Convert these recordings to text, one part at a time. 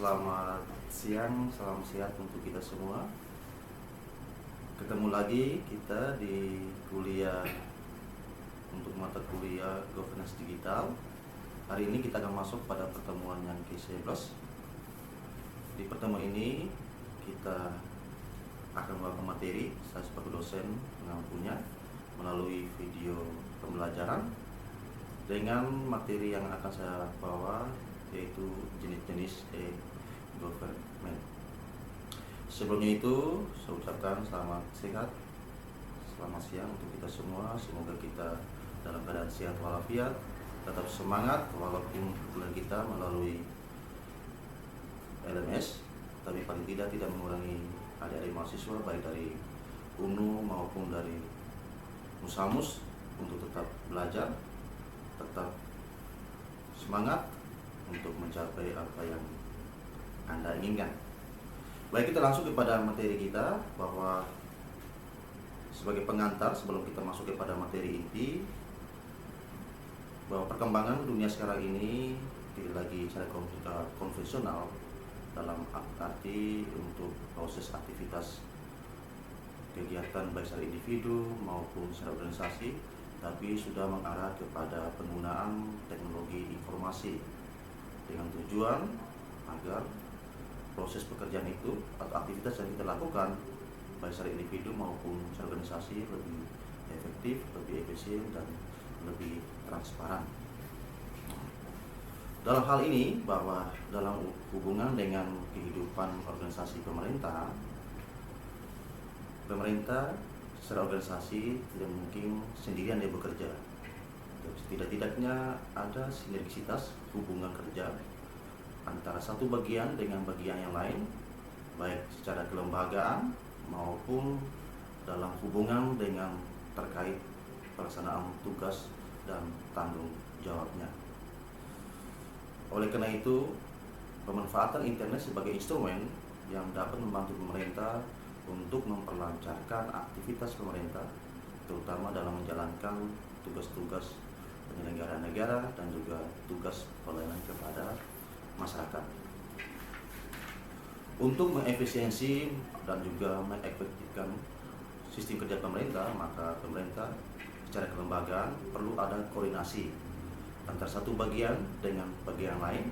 Selamat siang, salam sehat untuk kita semua. Ketemu lagi kita di kuliah untuk mata kuliah Governance Digital. Hari ini kita akan masuk pada pertemuan yang ke-11. Di pertemuan ini kita akan membahas materi saya sebagai dosen mengampunya melalui video pembelajaran dengan materi yang akan saya bawa, yaitu jenis-jenis e-government. Sebelumnya itu saya ucapkan selamat sehat, selamat siang untuk kita semua. Semoga kita dalam keadaan sehat walafiat, tetap semangat walaupun kuliah kita melalui LMS, tapi paling tidak mengurangi adik-adik mahasiswa baik dari UNU maupun dari Musamus untuk tetap belajar, tetap semangat untuk mencapai apa yang Anda inginkan. Baik, kita langsung kepada materi kita, bahwa sebagai pengantar sebelum kita masuk kepada materi inti, bahwa perkembangan dunia sekarang ini tidak lagi secara konvensional dalam arti untuk proses aktivitas kegiatan baik secara individu maupun secara organisasi, tapi sudah mengarah kepada penggunaan teknologi informasi dengan tujuan agar proses pekerjaan itu atau aktivitas yang kita lakukan baik secara individu maupun secara organisasi lebih efektif, lebih efisien, dan lebih transparan. Dalam hal ini, bahwa dalam hubungan dengan kehidupan organisasi pemerintah secara organisasi tidak mungkin sendirian dia bekerja. Setidak-tidaknya ada sinergisitas hubungan kerja antara satu bagian dengan bagian yang lain, baik secara kelembagaan maupun dalam hubungan dengan terkait pelaksanaan tugas dan tanggung jawabnya. Oleh karena itu, pemanfaatan internet sebagai instrumen yang dapat membantu pemerintah untuk memperlancarkan aktivitas pemerintah, terutama dalam menjalankan tugas-tugas penyelenggaraan negara dan juga tugas pelayanan kepada masyarakat. Untuk mengefisiensi dan juga mengefektifkan sistem kerja pemerintah, maka pemerintah secara kelembagaan perlu ada koordinasi antara satu bagian dengan bagian lain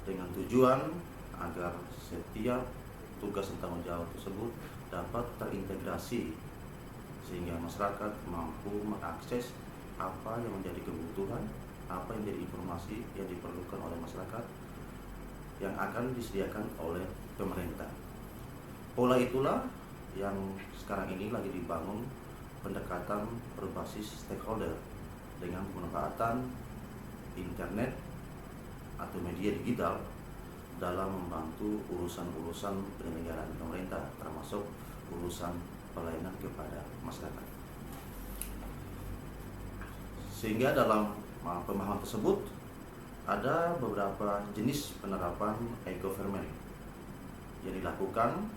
dengan tujuan agar setiap tugas dan tanggung jawab tersebut dapat terintegrasi sehingga masyarakat mampu mengakses apa yang menjadi kebutuhan, apa yang menjadi informasi yang diperlukan oleh masyarakat yang akan disediakan oleh pemerintah. Pola itulah yang sekarang ini lagi dibangun, pendekatan berbasis stakeholder dengan pemanfaatan internet atau media digital dalam membantu urusan-urusan penyelenggaraan pemerintah, termasuk urusan pelayanan kepada masyarakat. Sehingga dalam pemahaman tersebut ada beberapa jenis penerapan e-government yang dilakukan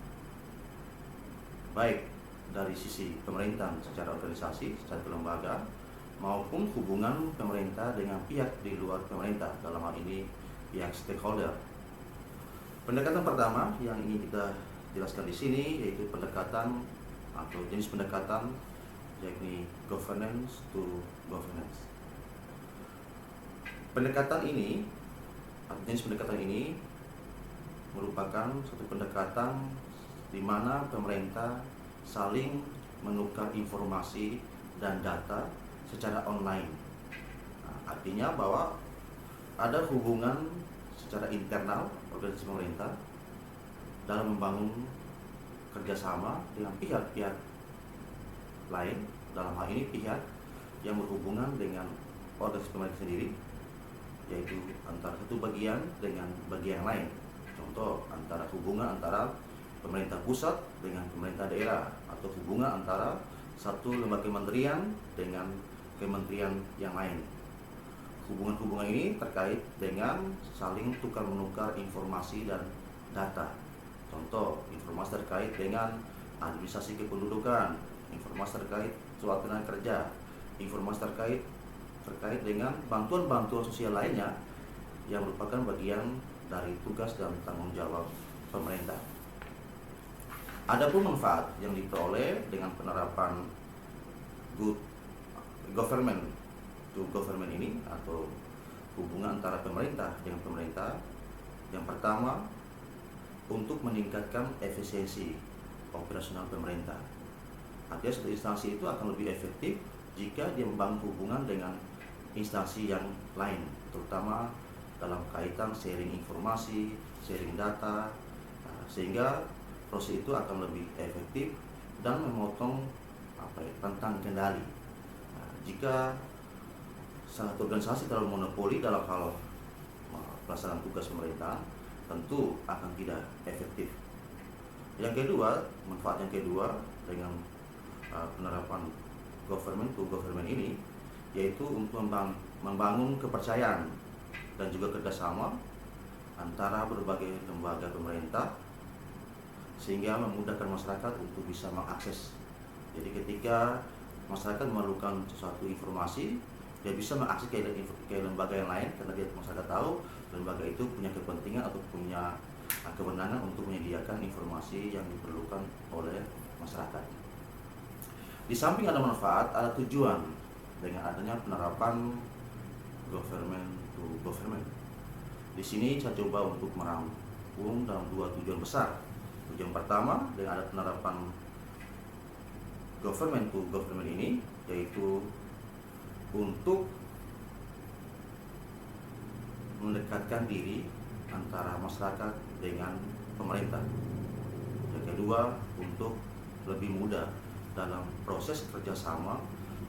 baik dari sisi pemerintahan secara organisasi, secara kelembagaan, maupun hubungan pemerintah dengan pihak di luar pemerintah, dalam hal ini pihak stakeholder. Pendekatan pertama yang ingin kita jelaskan di sini yaitu pendekatan atau jenis pendekatan, yakni governance to governance. Pendekatan ini atau jenis pendekatan ini merupakan suatu pendekatan di mana pemerintah saling menukar informasi dan data secara online. Artinya bahwa ada hubungan secara internal organisasi pemerintah dalam membangun kerjasama dengan pihak-pihak lain, dalam hal ini pihak yang berhubungan dengan organisasi pemerintah sendiri, yaitu antara satu bagian dengan bagian lain. Contoh, antara hubungan antara pemerintah pusat dengan pemerintah daerah, atau hubungan antara satu lembaga kementerian dengan kementerian yang lain. Hubungan-hubungan ini terkait dengan saling tukar-menukar informasi dan data. Contoh, informasi terkait dengan administrasi kependudukan, informasi terkait soal tenaga kerja, informasi terkait dengan bantuan-bantuan sosial lainnya yang merupakan bagian dari tugas dan tanggung jawab pemerintah. Adapun manfaat yang diperoleh dengan penerapan good government to government ini atau hubungan antara pemerintah dengan pemerintah, yang pertama, untuk meningkatkan efisiensi operasional pemerintah. Artinya satu instansi itu akan lebih efektif jika dia membangun hubungan dengan instansi yang lain, terutama dalam kaitan sharing informasi, sharing data, sehingga proses itu akan lebih efektif dan memotong rentang kendali. Jika satu organisasi terlalu monopoli dalam hal pelaksanaan tugas pemerintah, tentu akan tidak efektif. Yang kedua, manfaat yang kedua dengan penerapan government to government ini, yaitu untuk membangun kepercayaan dan juga kerjasama antara berbagai lembaga pemerintah, sehingga memudahkan masyarakat untuk bisa mengakses. Jadi ketika masyarakat memerlukan sesuatu informasi, dia bisa mengakses ke lembaga yang lain karena dia masyarakat tahu lembaga itu punya kepentingan atau punya kewenangan untuk menyediakan informasi yang diperlukan oleh masyarakat. Di samping ada manfaat, ada tujuan dengan adanya penerapan government to government. Di sini saya coba untuk merangkum dalam dua tujuan besar. Tujuan pertama dengan ada penerapan government to government ini, yaitu untuk mendekatkan diri antara masyarakat dengan pemerintah. Yang kedua, untuk lebih mudah dalam proses kerjasama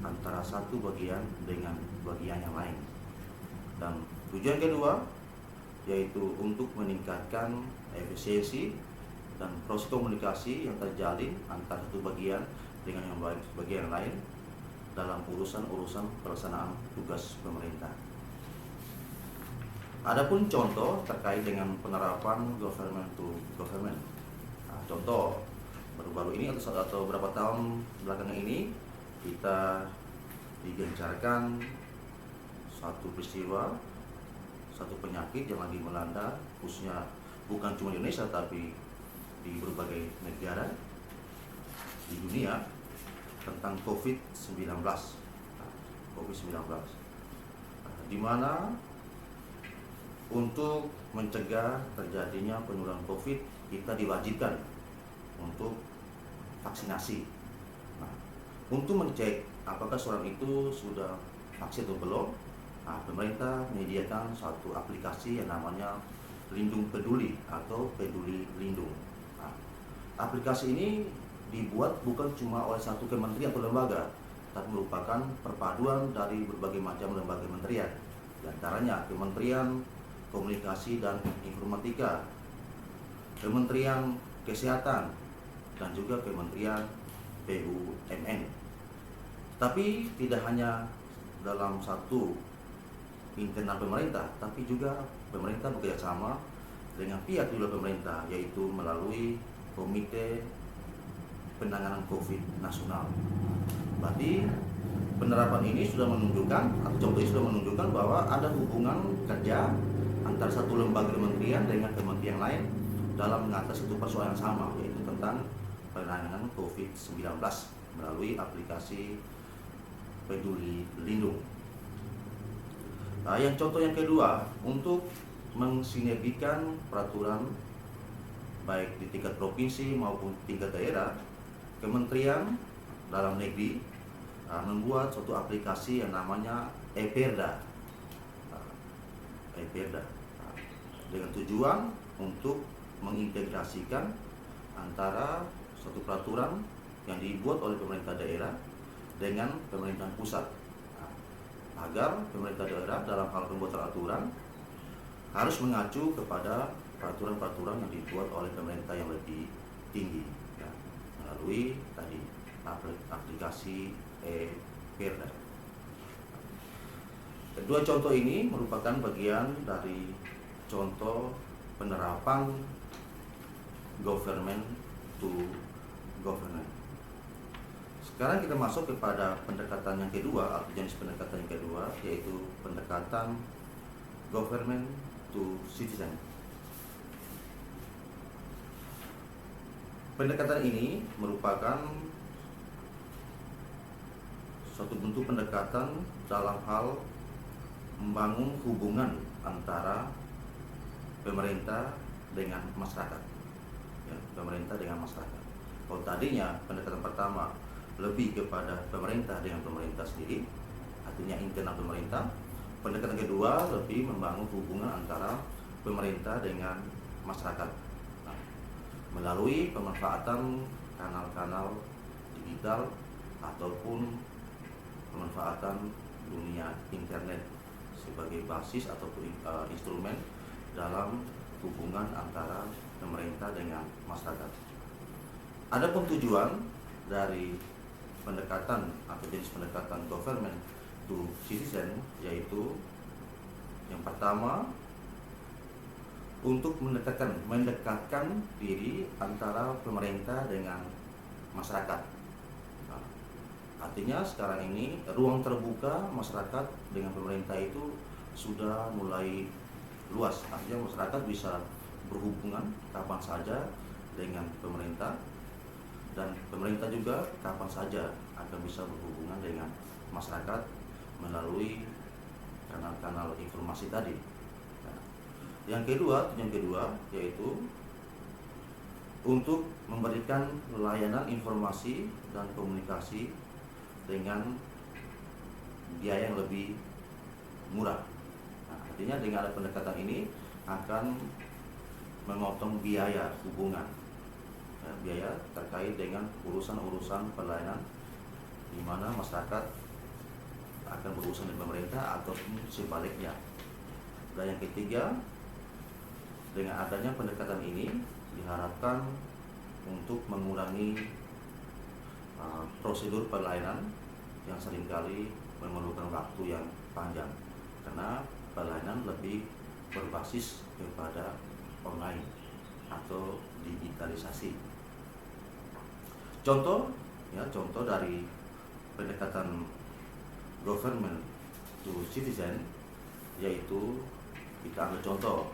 antara satu bagian dengan bagian yang lain. Dan tujuan kedua, yaitu untuk meningkatkan efisiensi dan proses komunikasi yang terjalin antara satu bagian dengan bagian lain dalam urusan-urusan pelaksanaan tugas pemerintah. Adapun contoh terkait dengan penerapan government to government. Contoh baru-baru ini atau beberapa tahun belakangan ini kita digencarkan satu peristiwa, satu penyakit yang lagi melanda, khususnya bukan cuma di Indonesia tapi di berbagai negara di dunia, tentang COVID-19. Di mana untuk mencegah terjadinya penularan COVID, kita diwajibkan untuk vaksinasi. Untuk mengecek apakah seorang itu sudah vaksin atau belum, pemerintah menyediakan suatu aplikasi yang namanya Lindung Peduli atau Peduli Lindung. Aplikasi ini dibuat bukan cuma oleh satu kementerian atau lembaga, tapi merupakan perpaduan dari berbagai macam lembaga kementerian. Di antaranya Kementerian Komunikasi dan Informatika, Kementerian Kesehatan, dan juga Kementerian BUMN. Tapi tidak hanya dalam satu internal pemerintah, tapi juga pemerintah bekerjasama dengan pihak di luar pemerintah, yaitu melalui Komite Penanganan COVID Nasional. Berarti penerapan ini sudah menunjukkan, atau contoh ini sudah menunjukkan bahwa ada hubungan kerja antara satu lembaga kementerian dengan kementerian lain dalam mengatasi satu persoalan yang sama, yaitu tentang penanganan COVID-19 melalui aplikasi Peduli Lindung. Yang contoh yang kedua, untuk mensinergikan peraturan baik di tingkat provinsi maupun tingkat daerah, Kementerian Dalam Negeri membuat suatu aplikasi yang namanya e-Perda. Dengan tujuan untuk mengintegrasikan antara suatu peraturan yang dibuat oleh pemerintah daerah dengan pemerintahan pusat, agar pemerintah daerah dalam hal pembuatan aturan harus mengacu kepada peraturan-peraturan yang dibuat oleh pemerintah yang lebih tinggi, melalui tadi aplikasi e-Perda. Kedua contoh ini merupakan bagian dari contoh penerapan government to government. Sekarang kita masuk kepada pendekatan yang kedua, atau jenis pendekatan yang kedua, yaitu pendekatan government to citizen Pendekatan ini merupakan suatu bentuk pendekatan dalam hal membangun hubungan antara pemerintah dengan masyarakat, ya, pemerintah dengan masyarakat. Kalau tadinya pendekatan pertama lebih kepada pemerintah dengan pemerintah sendiri, artinya internal pemerintah. Pendekatan kedua lebih membangun hubungan antara pemerintah dengan masyarakat, nah, melalui pemanfaatan kanal-kanal digital ataupun pemanfaatan dunia internet sebagai basis ataupun instrumen dalam hubungan antara pemerintah dengan masyarakat. Adapun tujuan dari pendekatan atau jenis pendekatan government to citizen, yaitu yang pertama untuk mendekatkan diri antara pemerintah dengan masyarakat. Nah, artinya sekarang ini ruang terbuka masyarakat dengan pemerintah itu sudah mulai luas. Artinya masyarakat bisa berhubungan kapan saja dengan pemerintah, dan pemerintah juga kapan saja akan bisa berhubungan dengan masyarakat melalui kanal-kanal informasi tadi. Nah, yang kedua yaitu untuk memberikan layanan informasi dan komunikasi dengan biaya yang lebih murah. Nah, artinya dengan ada pendekatan ini akan memotong biaya hubungan, ya, biaya terkait dengan urusan-urusan pelayanan di mana masyarakat akan berurusan dengan pemerintah ataupun sebaliknya. Dan yang ketiga, dengan adanya pendekatan ini diharapkan untuk mengurangi prosedur pelayanan yang seringkali memerlukan waktu yang panjang, karena pelayanan lebih berbasis kepada online atau digitalisasi. Contoh dari pendekatan government to citizen, yaitu kita ambil contoh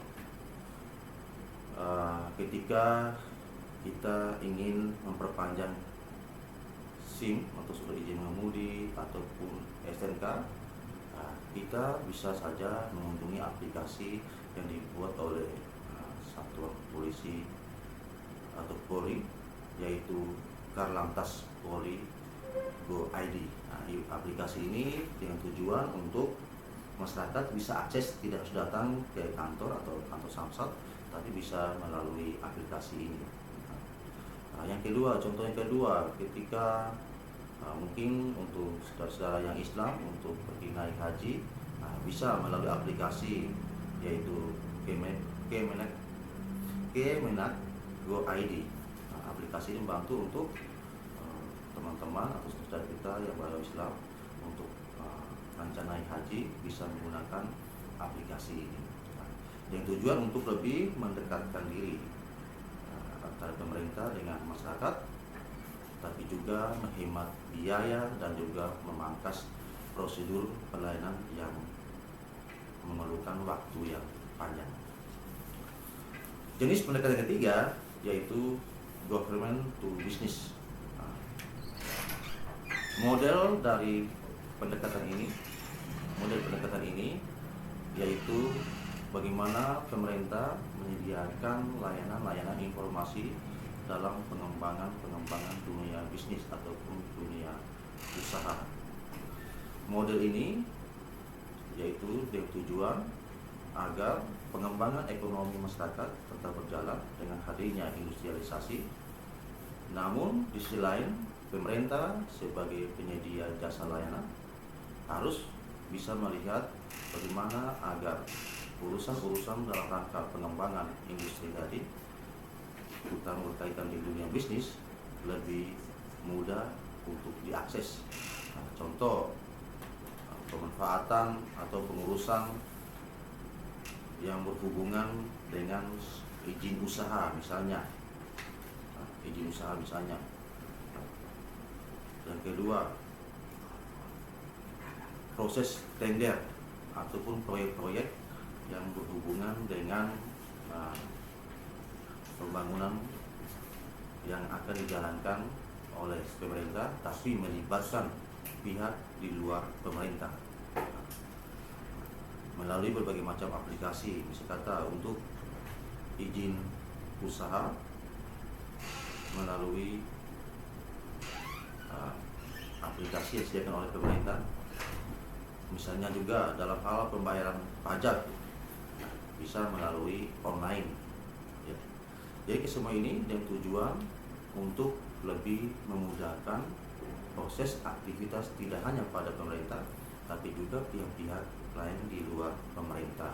ketika kita ingin memperpanjang SIM atau surat izin mengemudi ataupun STNK, kita bisa saja mengunjungi aplikasi yang dibuat oleh Satuan Polisi atau Polri, yaitu Karlantas Polri Go ID. Nah, aplikasi ini dengan tujuan untuk masyarakat bisa akses, tidak harus datang ke kantor atau kantor Samsat, tapi bisa melalui aplikasi ini. Nah, contoh yang kedua, ketika mungkin untuk saudara-saudara yang Islam untuk pergi naik haji, bisa melalui aplikasi yaitu Kemenak Go ID. Nah, aplikasi ini membantu untuk teman-teman atau saudara kita yang beragama Islam untuk rencana naik haji bisa menggunakan aplikasi ini. Nah, yang tujuan untuk lebih mendekatkan diri antara pemerintah dengan masyarakat, tapi juga menghemat biaya dan juga memangkas prosedur pelayanan yang memerlukan waktu yang panjang. Jenis pendekatan ketiga yaitu government to business. Model pendekatan ini yaitu bagaimana pemerintah menyediakan layanan informasi dalam pengembangan dunia bisnis ataupun dunia usaha. Model ini yaitu dengan tujuan agar pengembangan ekonomi masyarakat tetap berjalan dengan hadirnya industrialisasi. Namun di sisi lain, pemerintah sebagai penyedia jasa layanan harus bisa melihat bagaimana agar urusan-urusan dalam rangka pengembangan industri tadi, terutama berkaitan di dunia bisnis, lebih mudah untuk diakses. Nah, contoh pemanfaatan atau pengurusan yang berhubungan dengan izin usaha misalnya. Dan kedua, proses tender ataupun proyek-proyek yang berhubungan dengan pembangunan yang akan dijalankan oleh pemerintah, tapi melibatkan pihak di luar pemerintah melalui berbagai macam aplikasi, misalnya kata untuk izin usaha melalui aplikasi yang disediakan oleh pemerintah, misalnya juga dalam hal pembayaran pajak bisa melalui online ya. Jadi semua ini dengan tujuan untuk lebih memudahkan proses aktivitas tidak hanya pada pemerintah, tapi juga pihak-pihak lain di luar pemerintah.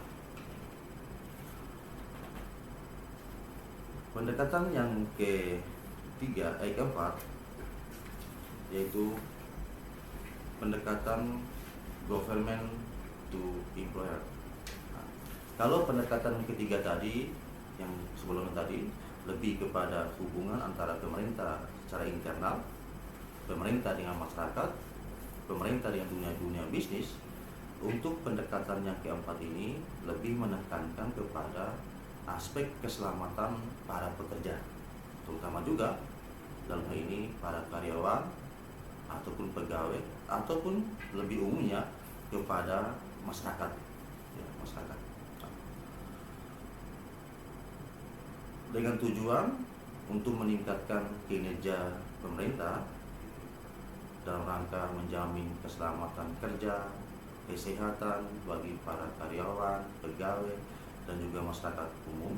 Pendekatan yang keempat yaitu pendekatan government to employer. Kalau pendekatan ketiga tadi yang sebelumnya tadi lebih kepada hubungan antara pemerintah secara internal, pemerintah dengan masyarakat, pemerintah dengan dunia bisnis, untuk pendekatan yang keempat ini lebih menekankan kepada aspek keselamatan para pekerja, terutama juga dalam hal ini para karyawan ataupun pegawai ataupun lebih umumnya kepada masyarakat ya, masyarakat. Dengan tujuan untuk meningkatkan kinerja pemerintah dalam rangka menjamin keselamatan kerja, kesehatan bagi para karyawan, pegawai, dan juga masyarakat umum.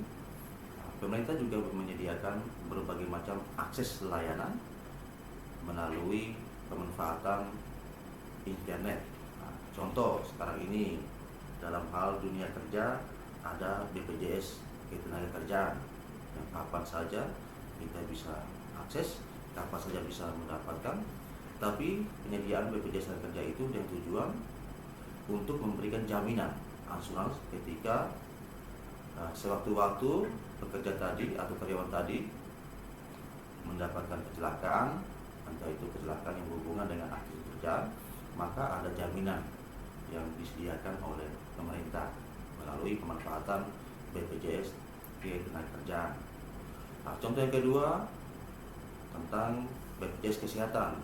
Pemerintah juga menyediakan berbagai macam akses layanan melalui pemanfaatan internet. Contoh sekarang ini dalam hal dunia kerja ada BPJS Ketenagakerjaan yang kapan saja kita bisa akses, kapan saja bisa mendapatkan. Tapi penyediaan BPJS Ketenagakerjaan itu dengan tujuan untuk memberikan jaminan asuransi ketika sewaktu-waktu pekerja tadi atau karyawan tadi mendapatkan kecelakaan, entah itu kecelakaan yang berhubungan dengan aktivitas kerjaan, maka ada jaminan yang disediakan oleh pemerintah melalui pemanfaatan BPJS Ketenagakerjaan. Contoh yang kedua tentang BPJS Kesehatan.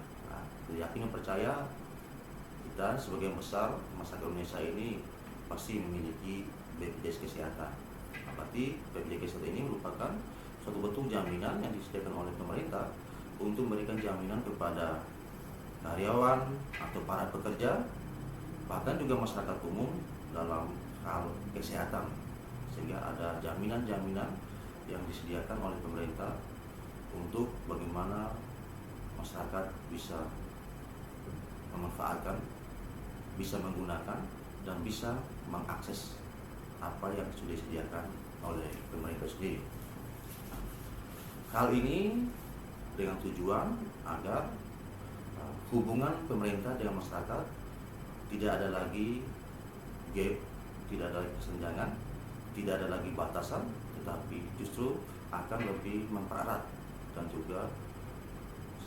Yakin percaya kita sebagian besar masyarakat Indonesia ini pasti memiliki BPJS Kesehatan. Berarti BPJS Kesehatan ini merupakan suatu bentuk jaminan yang disediakan oleh pemerintah untuk memberikan jaminan kepada karyawan atau para pekerja, bahkan juga masyarakat umum dalam hal kesehatan, sehingga ada jaminan-jaminan yang disediakan oleh pemerintah untuk bagaimana masyarakat bisa memanfaatkan, bisa menggunakan, dan bisa mengakses apa yang sudah disediakan oleh pemerintah sendiri. Hal ini dengan tujuan agar hubungan pemerintah dengan masyarakat tidak ada lagi gap, tidak ada lagi kesenjangan, tidak ada lagi batasan, tetapi justru akan lebih mempererat dan juga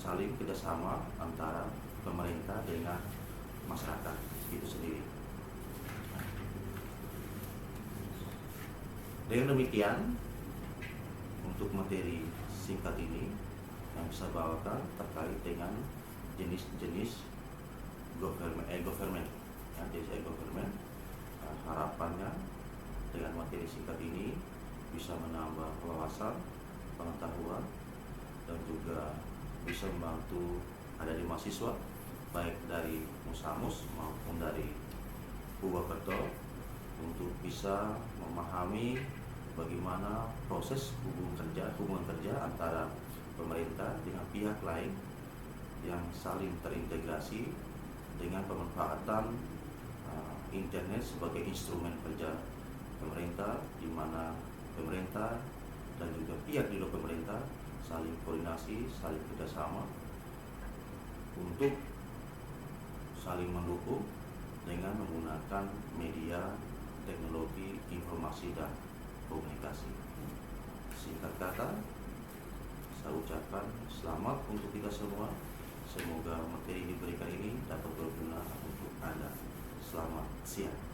saling kerjasama antara pemerintah dengan masyarakat itu sendiri. Dengan demikian, untuk materi singkat ini yang bisa bawakan terkait dengan jenis-jenis government, harapannya dengan materi singkat ini bisa menambah wawasan, pengetahuan, dan juga bisa membantu adik mahasiswa baik dari Musamus maupun dari Purwokerto untuk bisa memahami bagaimana proses hubungan kerja antara pemerintah dengan pihak lain yang saling terintegrasi dengan pemanfaatan internet sebagai instrumen kerja pemerintah, di mana pemerintah dan juga pihak di luar pemerintah saling koordinasi, saling kerjasama untuk saling mendukung dengan menggunakan media teknologi informasi dan komunikasi. Singkat kata, saya ucapkan selamat untuk kita semua. Semoga materi yang diberikan ini dapat berguna untuk Anda. Selamat siang.